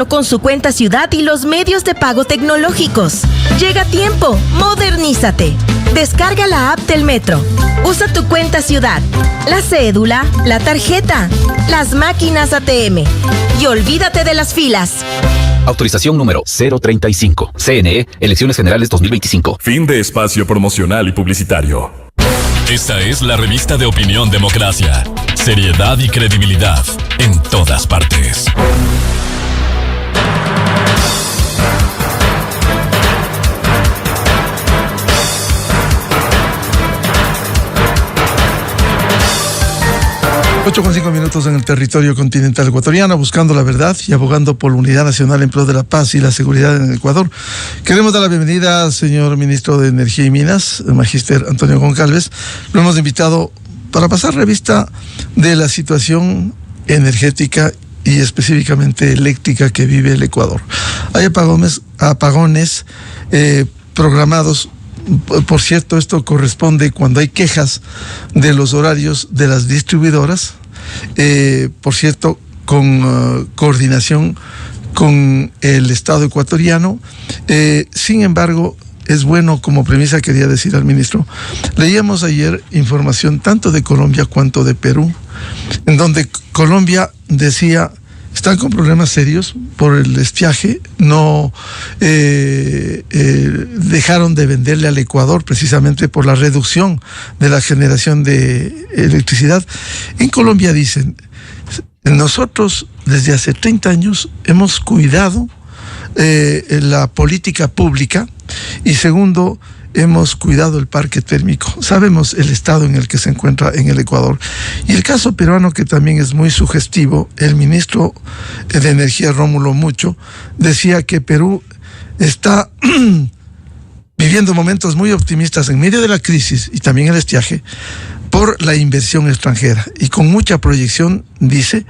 con su cuenta Ciudad y los medios de pago tecnológicos. Llega tiempo, modernízate. Descarga la app del Metro. Usa tu cuenta Ciudad, la cédula, la tarjeta, las máquinas ATM y olvídate de las filas. Autorización número 035. CNE, Elecciones Generales 2025. Fin de espacio promocional y publicitario. Esta es la revista de Opinión Democracia. Seriedad y credibilidad en todas partes. Ocho con 5 minutos en el territorio continental ecuatoriano, buscando la verdad y abogando por la unidad nacional en pro de la paz y la seguridad en Ecuador. Queremos dar la bienvenida al señor ministro de Energía y Minas, el magíster Antonio Goncalves. Lo hemos invitado para pasar revista de la situación energética y específicamente eléctrica que vive el Ecuador. Hay apagones programados. Por cierto, esto corresponde cuando hay quejas de los horarios de las distribuidoras, por cierto, con coordinación con el Estado ecuatoriano. Sin embargo, es bueno, como premisa quería decir al ministro, leíamos ayer información tanto de Colombia cuanto de Perú, en donde Colombia decía: están con problemas serios por el estiaje, no dejaron de venderle al Ecuador precisamente por la reducción de la generación de electricidad. En Colombia dicen: nosotros desde hace 30 años hemos cuidado la política pública y segundo, hemos cuidado el parque térmico. Sabemos el estado en el que se encuentra en el Ecuador. Y el caso peruano, que también es muy sugestivo, el ministro de Energía, Rómulo Mucho, decía que Perú está viviendo momentos muy optimistas en medio de la crisis y también el estiaje por la inversión extranjera. Y con mucha proyección, dice,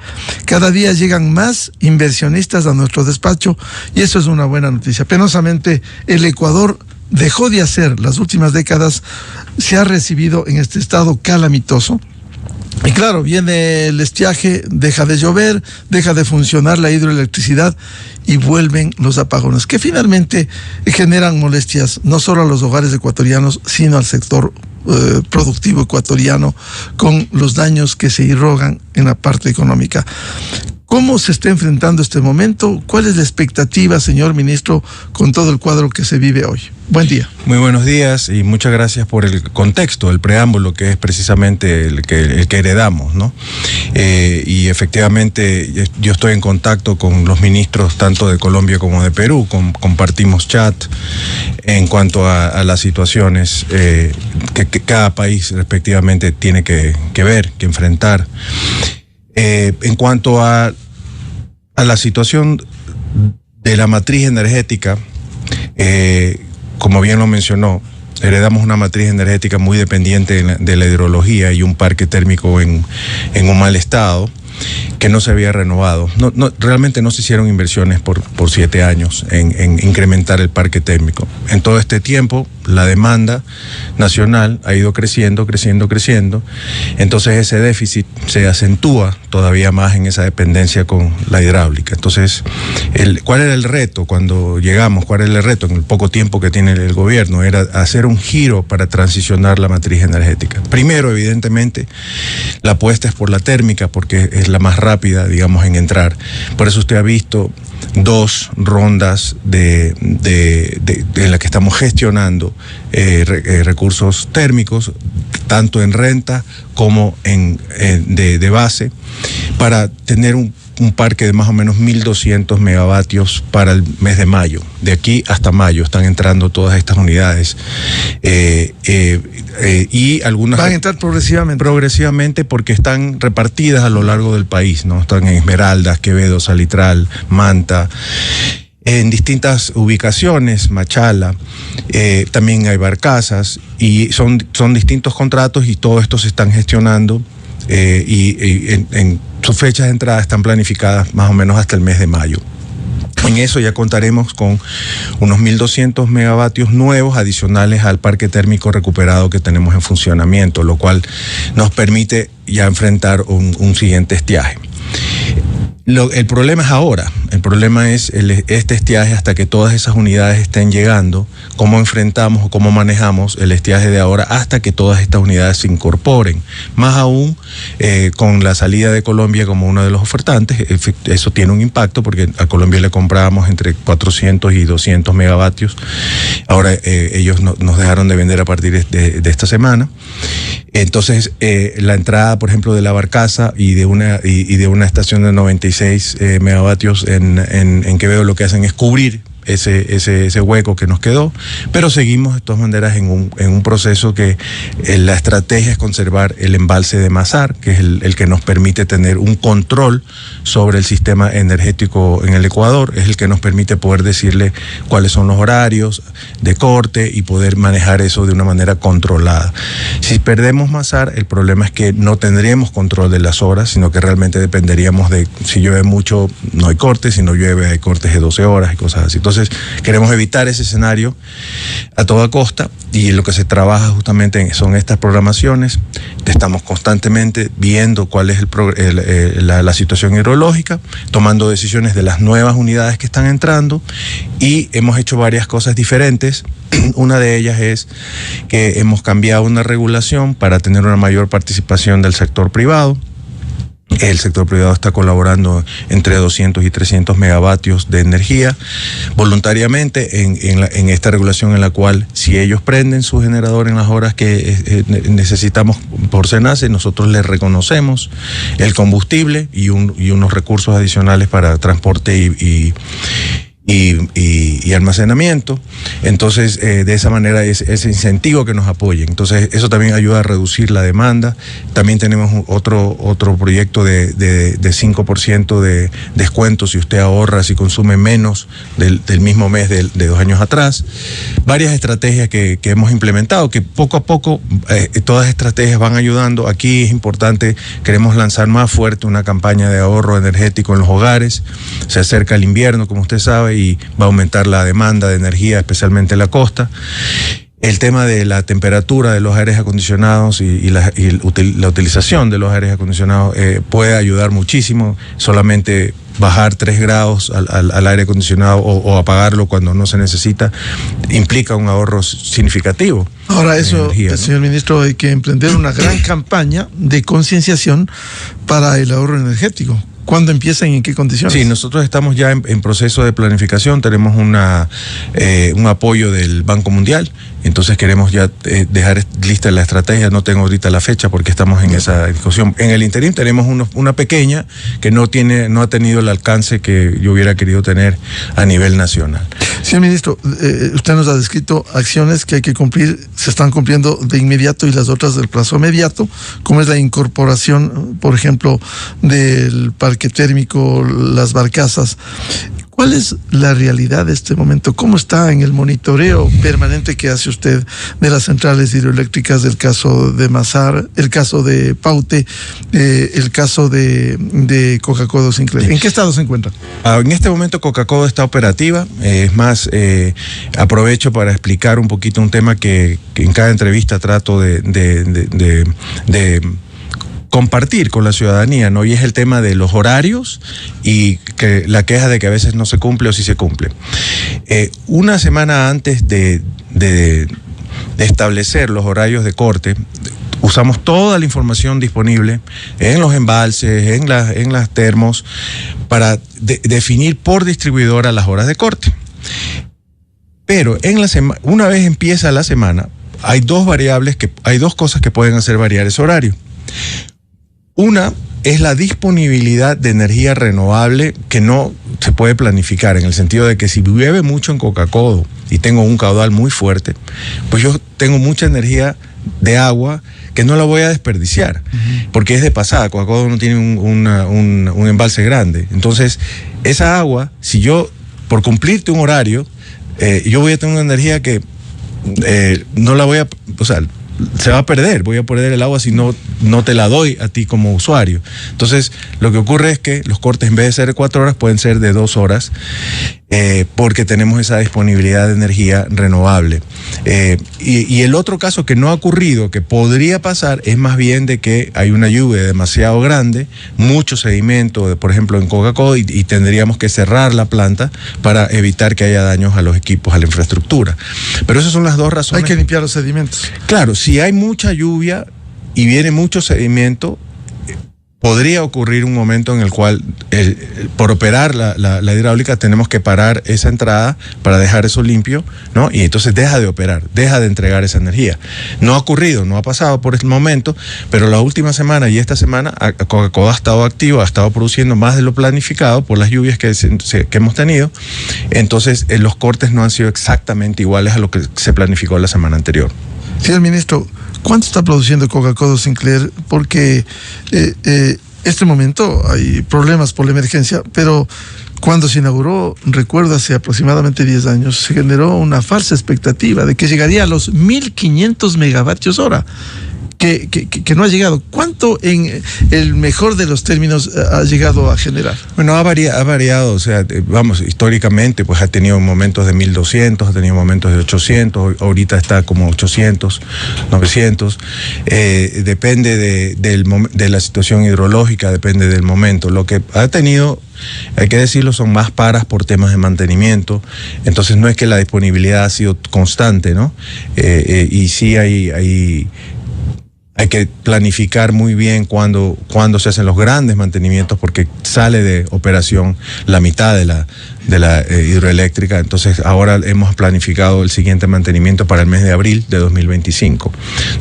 cada día llegan más inversionistas a nuestro despacho y eso es una buena noticia. Penosamente, el Ecuador dejó de hacer las últimas décadas, se ha recibido en este estado calamitoso. Y claro, viene el estiaje, deja de llover, deja de funcionar la hidroelectricidad y vuelven los apagones, que finalmente generan molestias no solo a los hogares ecuatorianos, sino al sector productivo ecuatoriano, con los daños que se irrogan en la parte económica. ¿Cómo se está enfrentando este momento? ¿Cuál es la expectativa, señor ministro, con todo el cuadro que se vive hoy? Buen día. Muy buenos días y muchas gracias por el contexto, el preámbulo, que es precisamente el que heredamos, ¿no? Y efectivamente yo estoy en contacto con los ministros tanto de Colombia como de Perú, compartimos chat en cuanto a las situaciones que cada país respectivamente tiene que ver, que enfrentar. En cuanto a la situación de la matriz energética, como bien lo mencionó, heredamos una matriz energética muy dependiente de la hidrología y un parque térmico en un mal estado, que no se había renovado. Realmente no se hicieron inversiones por 7 años en incrementar el parque térmico. En todo este tiempo, la demanda nacional ha ido creciendo. Entonces ese déficit se acentúa todavía más en esa dependencia con la hidráulica. Entonces, ¿cuál era el reto cuando llegamos? ¿Cuál era el reto en el poco tiempo que tiene el gobierno? Era hacer un giro para transicionar la matriz energética. Primero, evidentemente, la apuesta es por la térmica, porque es la más rápida, digamos, en entrar. Por eso usted ha visto 2 rondas de la que estamos gestionando recursos térmicos, tanto en renta como de base, para tener un parque de más o menos 1.200 megavatios para el mes de mayo. De aquí hasta mayo están entrando todas estas unidades. Y algunas van a entrar progresivamente. Progresivamente, porque están repartidas a lo largo del país, ¿no? Están en Esmeraldas, Quevedo, Salitral, Manta, en distintas ubicaciones, Machala, también hay barcazas, y son distintos contratos y todo esto se están gestionando. En sus fechas de entrada están planificadas más o menos hasta el mes de mayo. En eso ya contaremos con unos 1.200 megavatios nuevos adicionales al parque térmico recuperado que tenemos en funcionamiento, lo cual nos permite ya enfrentar un siguiente estiaje. El problema es ahora, el problema es este estiaje hasta que todas esas unidades estén llegando, cómo enfrentamos o cómo manejamos el estiaje de ahora hasta que todas estas unidades se incorporen. Más aún con la salida de Colombia como uno de los ofertantes, eso tiene un impacto porque a Colombia le comprábamos entre 400 y 200 megavatios, ahora ellos nos dejaron de vender a partir de esta semana. Entonces la entrada, por ejemplo, de la barcaza y de una estación de 96 megavatios en Quevedo lo que hacen es cubrir ese hueco que nos quedó, pero seguimos de todas maneras en un proceso que la estrategia es conservar el embalse de Mazar, que es el que nos permite tener un control sobre el sistema energético en el Ecuador, es el que nos permite poder decirle cuáles son los horarios de corte y poder manejar eso de una manera controlada. Si perdemos Mazar, el problema es que no tendríamos control de las horas, sino que realmente dependeríamos de, si llueve mucho no hay cortes, si no llueve hay cortes de 12 horas y cosas así. Entonces queremos evitar ese escenario a toda costa y lo que se trabaja justamente son estas programaciones. Estamos constantemente viendo cuál es la situación hidrológica, tomando decisiones de las nuevas unidades que están entrando y hemos hecho varias cosas diferentes. Una de ellas es que hemos cambiado una regulación para tener una mayor participación del sector privado. El sector privado está colaborando entre 200 y 300 megavatios de energía voluntariamente en esta regulación en la cual si ellos prenden su generador en las horas que necesitamos por SENACE, nosotros les reconocemos el combustible y unos recursos adicionales para transporte y almacenamiento. Entonces de esa manera es ese incentivo que nos apoyen. Entonces eso también ayuda a reducir la demanda. También tenemos otro proyecto de 5% de descuento si usted ahorra, si consume menos del mismo mes de 2 años atrás. Varias estrategias que hemos implementado, que poco a poco todas las estrategias van ayudando. Aquí es importante, queremos lanzar más fuerte una campaña de ahorro energético en los hogares. Se acerca el invierno, como usted sabe, y va a aumentar la demanda de energía, especialmente en la costa. El tema de la temperatura de los aires acondicionados y la utilización de los aires acondicionados puede ayudar muchísimo. Solamente bajar 3 grados al aire acondicionado o apagarlo cuando no se necesita implica un ahorro significativo. Ahora eso, energía, ¿no? Señor ministro, hay que emprender una gran campaña de concienciación para el ahorro energético. ¿Cuándo empiezan y en qué condiciones? Sí, nosotros estamos ya en proceso de planificación, tenemos un apoyo del Banco Mundial, entonces queremos ya dejar lista la estrategia. No tengo ahorita la fecha porque estamos en esa discusión. En el interín tenemos una pequeña que no ha tenido el alcance que yo hubiera querido tener a nivel nacional. Señor ministro, usted nos ha descrito acciones que hay que cumplir, se están cumpliendo de inmediato y las otras del plazo inmediato, como es la incorporación, por ejemplo, del parque térmico, las barcazas. ¿Cuál es la realidad de este momento? ¿Cómo está en el monitoreo permanente que hace usted de las centrales hidroeléctricas, del caso de Mazar, el caso de Paute, el caso de Coca-Cola Sinclair? ¿En qué estado se encuentra? En este momento Coca-Cola está operativa. Es más, aprovecho para explicar un poquito un tema que en cada entrevista trato de compartir con la ciudadanía, ¿no? Y es el tema de los horarios y que la queja de que a veces no se cumple o sí se cumple. Una semana antes de establecer los horarios de corte, usamos toda la información disponible en los embalses, en las termos, para definir por distribuidora las horas de corte. Pero una vez empieza la semana, hay dos cosas que pueden hacer variar ese horario. Una es la disponibilidad de energía renovable que no se puede planificar, en el sentido de que si llueve mucho en Coca-Cola y tengo un caudal muy fuerte, pues yo tengo mucha energía de agua que no la voy a desperdiciar, porque es de pasada. Coca-Cola no tiene un embalse grande. Entonces, esa agua, si yo, por cumplirte un horario, yo voy a tener una energía que no la voy a... O sea, se va a perder, voy a perder el agua si no te la doy a ti como usuario. Entonces, lo que ocurre es que los cortes en vez de ser de 4 horas pueden ser de 2 horas, porque tenemos esa disponibilidad de energía renovable. Y el otro caso que no ha ocurrido, que podría pasar, es más bien de que hay una lluvia demasiado grande, mucho sedimento, por ejemplo en Coca-Cola, y tendríamos que cerrar la planta para evitar que haya daños a los equipos, a la infraestructura. Pero esas son las dos razones. Hay que limpiar los sedimentos. Claro, si hay mucha lluvia y viene mucho sedimento, podría ocurrir un momento en el cual, por operar la hidráulica, tenemos que parar esa entrada para dejar eso limpio, ¿no? Y entonces deja de operar, deja de entregar esa energía. No ha ocurrido, no ha pasado por el momento, pero la última semana y esta semana Coca-Cola ha estado activo, ha estado produciendo más de lo planificado por las lluvias que hemos tenido. Entonces, los cortes no han sido exactamente iguales a lo que se planificó la semana anterior. Señor ministro, ¿cuánto está produciendo Coca-Cola Sinclair? Porque este momento hay problemas por la emergencia, pero cuando se inauguró, recuerdo hace aproximadamente 10 años, se generó una falsa expectativa de que llegaría a los 1.500 megavatios hora. Que no ha llegado. ¿Cuánto en el mejor de los términos ha llegado a generar? Bueno, ha variado, o sea, vamos, históricamente pues ha tenido momentos de 1.200, ha tenido momentos de 800, ahorita está como 800, 900, depende de la situación hidrológica, depende del momento. Lo que ha tenido, hay que decirlo, son más paras por temas de mantenimiento, entonces no es que la disponibilidad ha sido constante, ¿no? Y sí hay que planificar muy bien cuándo se hacen los grandes mantenimientos, porque sale de operación la mitad de la hidroeléctrica. Entonces ahora hemos planificado el siguiente mantenimiento para el mes de abril de 2025,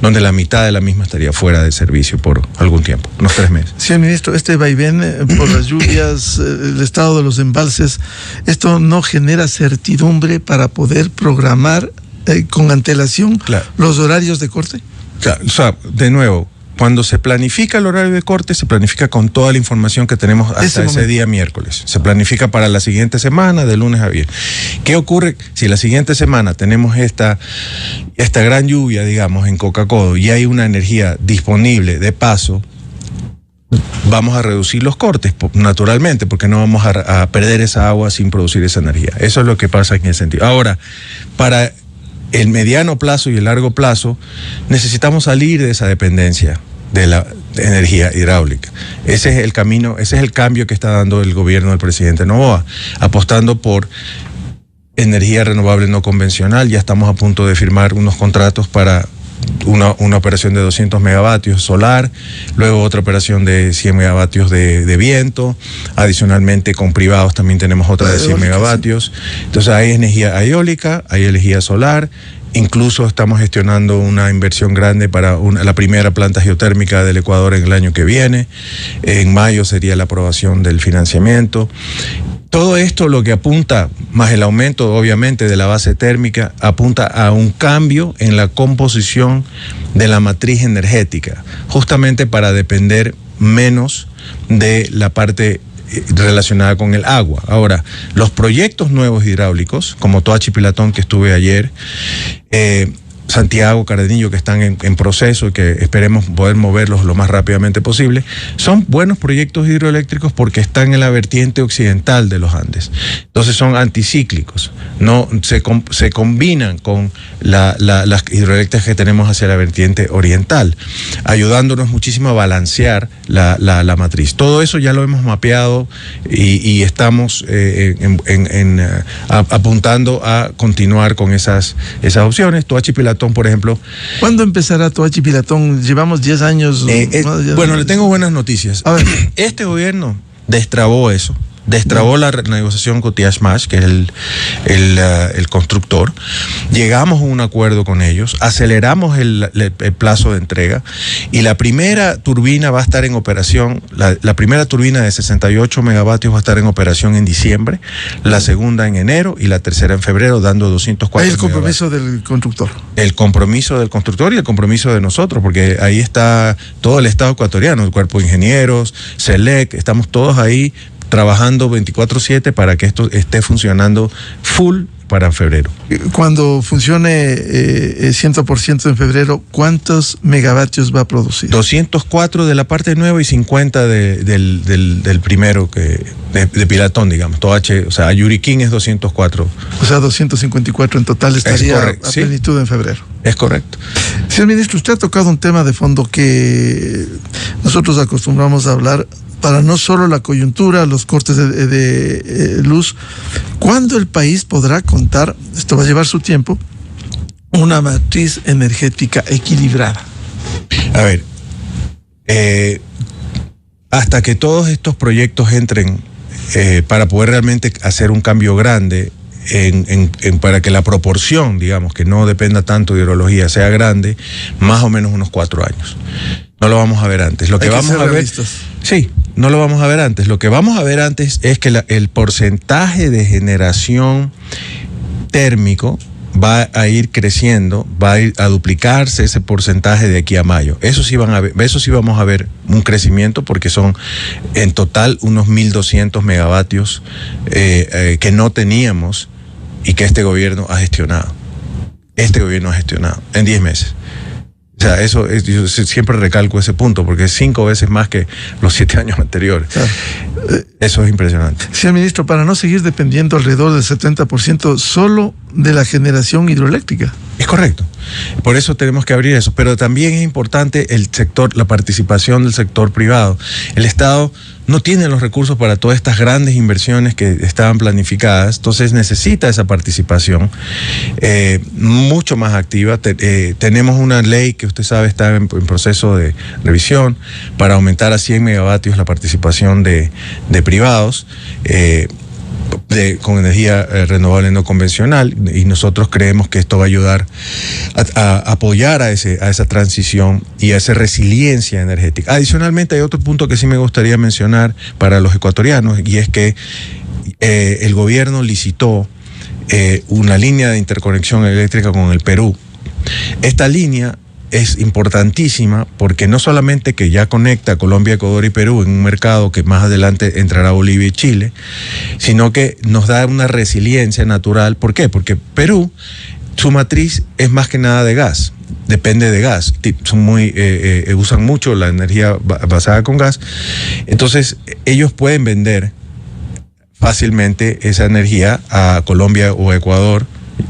donde la mitad de la misma estaría fuera de servicio por algún tiempo, unos 3 meses. Señor ministro, este vaivén por las lluvias, el estado de los embalses, ¿esto no genera certidumbre para poder programar con antelación los horarios de corte? O sea, de nuevo, cuando se planifica el horario de corte, se planifica con toda la información que tenemos hasta ese día miércoles. Se planifica para la siguiente semana, de lunes a viernes. ¿Qué ocurre si la siguiente semana tenemos esta gran lluvia, digamos, en Coca-Cola, y hay una energía disponible de paso? Vamos a reducir los cortes, naturalmente, porque no vamos a perder esa agua sin producir esa energía. Eso es lo que pasa en ese sentido. Ahora, para el mediano plazo y el largo plazo, necesitamos salir de esa dependencia de la energía hidráulica. Ese es el camino, ese es el cambio que está dando el gobierno del presidente Noboa, apostando por energía renovable no convencional. Ya estamos a punto de firmar unos contratos para una operación de 200 megavatios solar, luego otra operación de 100 megavatios de viento, adicionalmente con privados también tenemos otra de 100 megavatios. Entonces hay energía eólica, hay energía solar, incluso estamos gestionando una inversión grande para la primera planta geotérmica del Ecuador en el año que viene. En mayo sería la aprobación del financiamiento. Todo esto lo que apunta, más el aumento obviamente de la base térmica, apunta a un cambio en la composición de la matriz energética, justamente para depender menos de la parte relacionada con el agua. Ahora, los proyectos nuevos hidráulicos, como Toachi Pilatón, que estuve ayer, Santiago, Cardenillo, que están en proceso y que esperemos poder moverlos lo más rápidamente posible, son buenos proyectos hidroeléctricos porque están en la vertiente occidental de los Andes. Entonces son anticíclicos, no se combinan con las hidroeléctricas que tenemos hacia la vertiente oriental, ayudándonos muchísimo a balancear la matriz. Todo eso ya lo hemos mapeado y estamos apuntando a continuar con esas opciones. Toachi Pilatón, por ejemplo. ¿Cuándo empezará Toachi Pilatón? Llevamos 10 años. Bueno, le tengo buenas noticias. A ver. Este gobierno destrabó eso. Destrabó la negociación con Tiashmash, que es el constructor. Llegamos a un acuerdo con ellos, aceleramos el plazo de entrega y la primera turbina va a estar en operación, la primera turbina de 68 megavatios va a estar en operación en diciembre, la segunda en enero y la tercera en febrero, dando 204 Hay el compromiso del constructor. El compromiso del constructor y el compromiso de nosotros, porque ahí está todo el Estado ecuatoriano, el Cuerpo de Ingenieros, SELEC, estamos todos ahí trabajando 24/7 para que esto esté funcionando full para febrero. Cuando funcione 100% en febrero, ¿cuántos megavatios va a producir? 204 de la parte nueva y 50 del primero de Pilatón, digamos. O sea, Yuriquín es 204. O sea, 254 en total estaría a plenitud en febrero. Es correcto. Señor ministro, usted ha tocado un tema de fondo que nosotros acostumbramos a hablar para no solo la coyuntura, los cortes de luz. ¿Cuándo el país podrá contar, esto va a llevar su tiempo, una matriz energética equilibrada? A ver, hasta que todos estos proyectos entren para poder realmente hacer un cambio grande, para que la proporción, digamos, que no dependa tanto de hidrología, sea grande, más o menos unos 4 años. No lo vamos a ver antes. Lo que vamos a ver, sí, no lo vamos a ver antes. Lo que vamos a ver antes es que el porcentaje de generación térmico va a ir creciendo, va a ir a duplicarse ese porcentaje de aquí a mayo. Eso sí vamos a ver un crecimiento, porque son en total unos 1.200 megavatios que no teníamos y que este gobierno ha gestionado. En 10 meses. O sea, yo siempre recalco ese punto, porque es 5 veces más que los 7 años anteriores. Claro. Eso es impresionante. Señor ministro, para no seguir dependiendo alrededor del 70% solo de la generación hidroeléctrica. Es correcto. Por eso tenemos que abrir eso. Pero también es importante la participación del sector privado. El Estado no tiene los recursos para todas estas grandes inversiones que estaban planificadas, entonces necesita esa participación mucho más activa. Tenemos una ley que usted sabe está en proceso de revisión para aumentar a 100 megavatios la participación de privados con energía renovable no convencional, y nosotros creemos que esto va a ayudar a apoyar a esa transición y a esa resiliencia energética. Adicionalmente, hay otro punto que sí me gustaría mencionar para los ecuatorianos, y es que el gobierno licitó una línea de interconexión eléctrica con el Perú. Esta línea es importantísima porque no solamente que ya conecta Colombia, Ecuador y Perú en un mercado que más adelante entrará Bolivia y Chile, sino que nos da una resiliencia natural. ¿Por qué? Porque Perú, su matriz es más que nada de gas, depende de gas, usan mucho la energía basada con gas, entonces ellos pueden vender fácilmente esa energía a Colombia o Ecuador,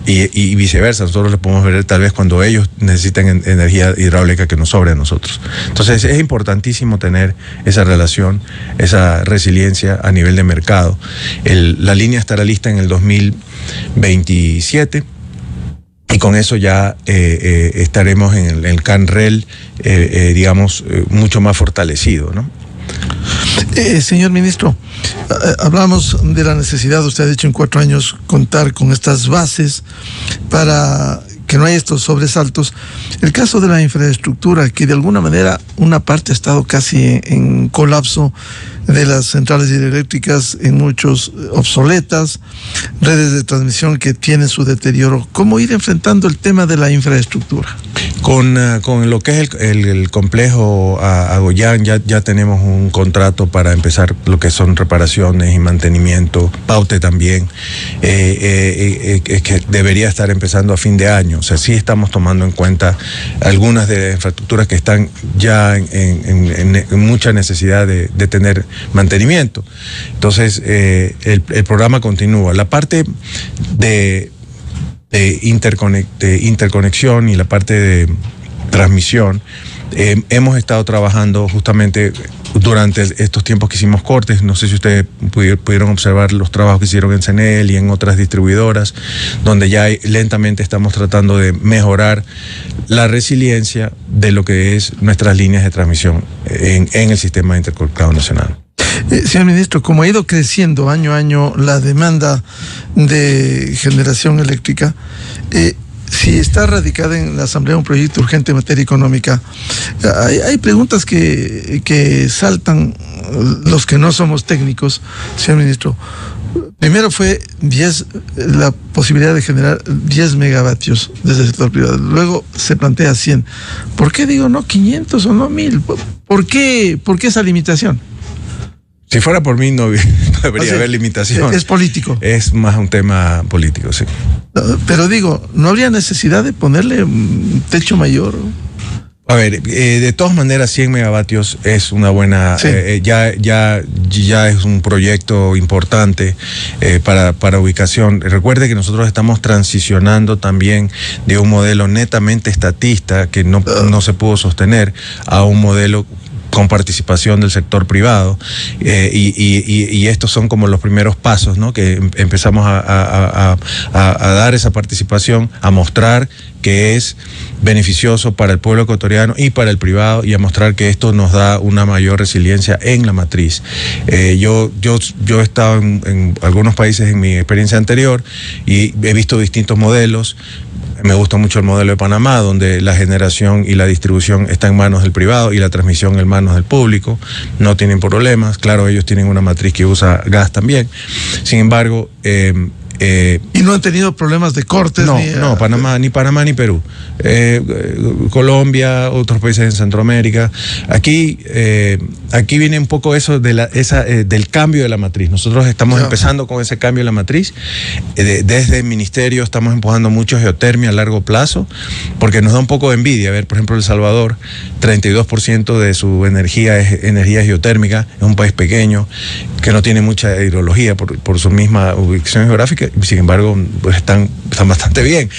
y viceversa. Nosotros le podemos ver tal vez cuando ellos necesitan energía hidráulica que nos sobre a nosotros. Entonces es importantísimo tener esa relación, esa resiliencia a nivel de mercado. La línea estará lista en el 2027 y con eso ya estaremos en el CANREL, digamos, mucho más fortalecido, ¿no? Señor ministro, hablamos de la necesidad, usted ha dicho, en 4 años contar con estas bases para que no haya estos sobresaltos. El caso de la infraestructura, que de alguna manera una parte ha estado casi en colapso, de las centrales hidroeléctricas en muchos obsoletas, redes de transmisión que tienen su deterioro. ¿Cómo ir enfrentando el tema de la infraestructura? Con lo que es el complejo Agoyán, ya tenemos un contrato para empezar lo que son reparaciones y mantenimiento. Paute también, que debería estar empezando a fin de año. O sea, sí estamos tomando en cuenta algunas de las infraestructuras que están ya en mucha necesidad de tener mantenimiento. Entonces, el programa continúa. La parte de interconexión y la parte de transmisión, hemos estado trabajando justamente durante estos tiempos que hicimos cortes. No sé si ustedes pudieron observar los trabajos que hicieron en CENEL y en otras distribuidoras, donde ya lentamente estamos tratando de mejorar la resiliencia de lo que es nuestras líneas de transmisión en el sistema interconectado nacional. Señor ministro, como ha ido creciendo año a año la demanda de generación eléctrica, si está radicada en la Asamblea un proyecto urgente en materia económica, hay preguntas que saltan los que no somos técnicos, señor ministro. Primero fue la posibilidad de generar 10 megavatios desde el sector privado. Luego se plantea 100. ¿Por qué digo no 500 o no 1000? ¿Por qué esa limitación? Si fuera por mí no debería haber limitación. Es político. Es más un tema político, sí. Pero digo, ¿no habría necesidad de ponerle un techo mayor? A ver, de todas maneras 100 megavatios es una buena, Sí. ya es un proyecto importante para ubicación. Recuerde que nosotros estamos transicionando también de un modelo netamente estatista que no se pudo sostener a un modelo con participación del sector privado, y estos son como los primeros pasos, ¿no? Que empezamos a dar esa participación, a mostrar que es beneficioso para el pueblo ecuatoriano y para el privado, y a mostrar que esto nos da una mayor resiliencia en la matriz. Yo he estado en algunos países en mi experiencia anterior y he visto distintos modelos. Me gusta mucho el modelo de Panamá, donde la generación y la distribución está en manos del privado y la transmisión en manos del público. No tienen problemas. Claro, ellos tienen una matriz que usa gas también. Sin embargo, ¿Y no han tenido problemas de cortes? No, Panamá ni Perú. Colombia, otros países en Centroamérica. Aquí viene un poco eso del cambio de la matriz. Nosotros estamos empezando con ese cambio de la matriz. Desde el ministerio estamos empujando mucho geotermia a largo plazo, porque nos da un poco de envidia. A ver, por ejemplo, El Salvador, 32% de su energía es energía geotérmica. Es un país pequeño que no tiene mucha hidrología por su misma ubicación geográfica. Sin embargo, pues están bastante bien.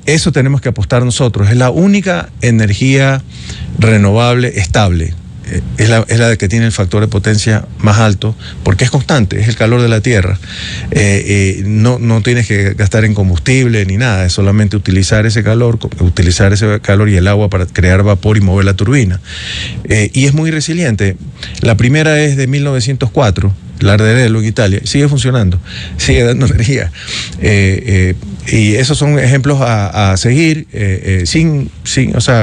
Eso tenemos que apostar nosotros. Es la única energía renovable estable. Es la que tiene el factor de potencia más alto, porque es constante, es el calor de la tierra. No tienes que gastar en combustible ni nada, es solamente utilizar ese calor y el agua para crear vapor y mover la turbina. Y es muy resiliente. La primera es de 1904. La Ardevelo en Italia, sigue funcionando, sigue dando energía. Y esos son ejemplos a seguir,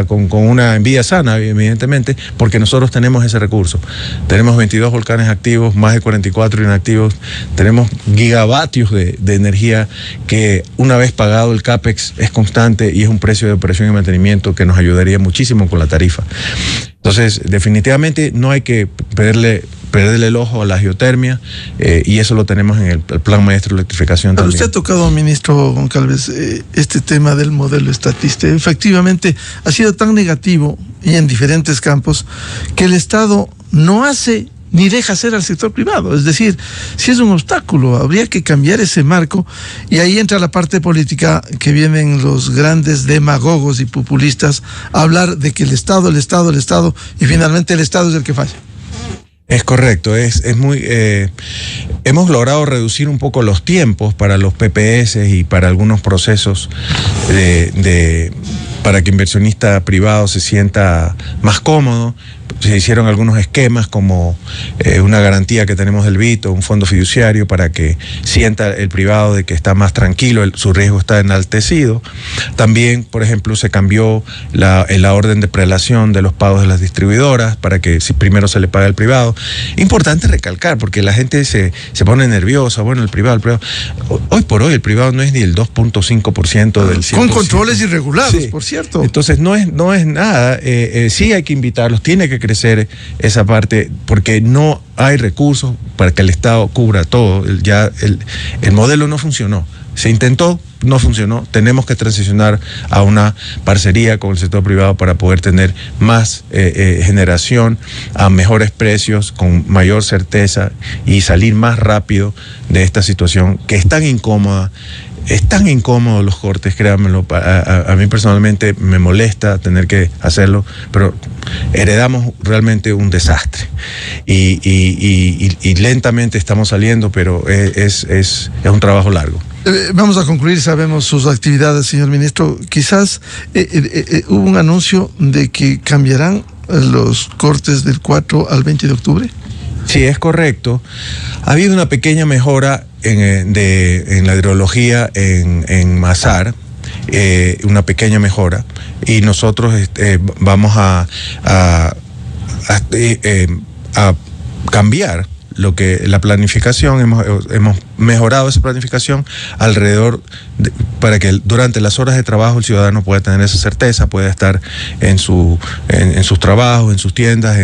con una envidia sana, evidentemente, porque nosotros tenemos ese recurso. Tenemos 22 volcanes activos, más de 44 inactivos, tenemos gigavatios de energía que, una vez pagado el CAPEX, es constante y es un precio de operación y mantenimiento que nos ayudaría muchísimo con la tarifa. Entonces, definitivamente no hay que perderle el ojo a la geotermia, y eso lo tenemos en el Plan Maestro de Electrificación también. Usted ha tocado, ministro Goncalves, este tema del modelo estatista. Efectivamente, ha sido tan negativo y en diferentes campos que el Estado no hace ni deja hacer al sector privado. Es decir, si es un obstáculo, habría que cambiar ese marco, y ahí entra la parte política, que vienen los grandes demagogos y populistas a hablar de que el Estado, y finalmente el Estado es el que falla. Es correcto, es muy hemos logrado reducir un poco los tiempos para los PPS y para algunos procesos para que inversionista privado se sienta más cómodo. Se hicieron algunos esquemas como una garantía que tenemos del BITO, un fondo fiduciario, para que sienta el privado de que está más tranquilo, su riesgo está enaltecido. También, por ejemplo, se cambió la orden de prelación de los pagos de las distribuidoras para que primero se le pague al privado. Importante recalcar, porque la gente se pone nerviosa. Bueno, el privado. Hoy por hoy el privado no es ni el 2.5% del 100%. Con controles irregulados, sí, por cierto. Entonces no es nada. Sí hay que invitarlos, tiene que crecer esa parte, porque no hay recursos para que el Estado cubra todo. El modelo no funcionó. Se intentó, no funcionó. Tenemos que transicionar a una parcería con el sector privado para poder tener más generación a mejores precios, con mayor certeza, y salir más rápido de esta situación que es tan incómoda. Es tan incómodo los cortes, créanmelo. A mí personalmente me molesta tener que hacerlo, pero heredamos realmente un desastre. Y lentamente estamos saliendo, pero es un trabajo largo. Vamos a concluir, sabemos sus actividades, señor ministro. Quizás hubo un anuncio de que cambiarán los cortes del 4 al 20 de octubre. Sí, es correcto. Ha habido una pequeña mejora en la hidrología en Mazar, una pequeña mejora, y nosotros vamos a cambiar la planificación. Hemos mejorado esa planificación para que durante las horas de trabajo el ciudadano pueda tener esa certeza, pueda estar en sus trabajos, en sus tiendas,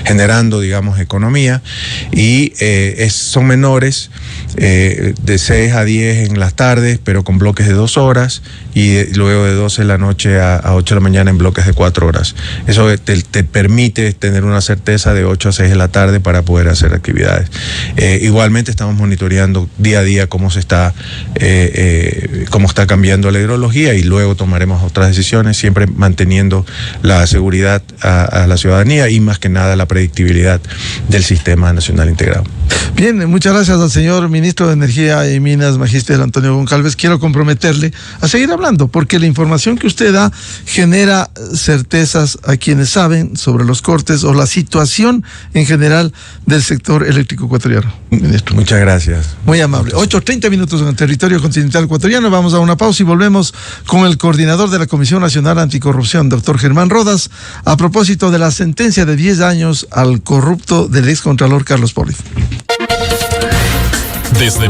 generando, digamos, economía. Y son menores de 6 a 10 en las tardes, pero con bloques de 2 horas, y luego de 12 de la noche a 8 de la mañana en bloques de 4 horas. Eso te permite tener una certeza de 8 a 6 de la tarde para poder hacer actividades. Igualmente estamos monitoreando día a día cómo está cambiando la hidrología, y luego tomaremos otras decisiones, siempre manteniendo la seguridad a la ciudadanía y más que nada la predictibilidad del Sistema Nacional Integrado. Bien, muchas gracias al señor ministro de Energía y Minas, magíster Antonio Goncalves. Quiero comprometerle a seguir hablando, porque la información que usted da genera certezas a quienes saben sobre los cortes o la situación en general del sector eléctrico ecuatoriano. Ministro. Muchas gracias. Muy amable. 8:30 minutos en el territorio continental ecuatoriano. Vamos a una pausa y volvemos con el coordinador de la Comisión Nacional Anticorrupción, doctor Germán Rodas, a propósito de la sentencia de 10 años al corrupto del excontralor Carlos Porri. Desde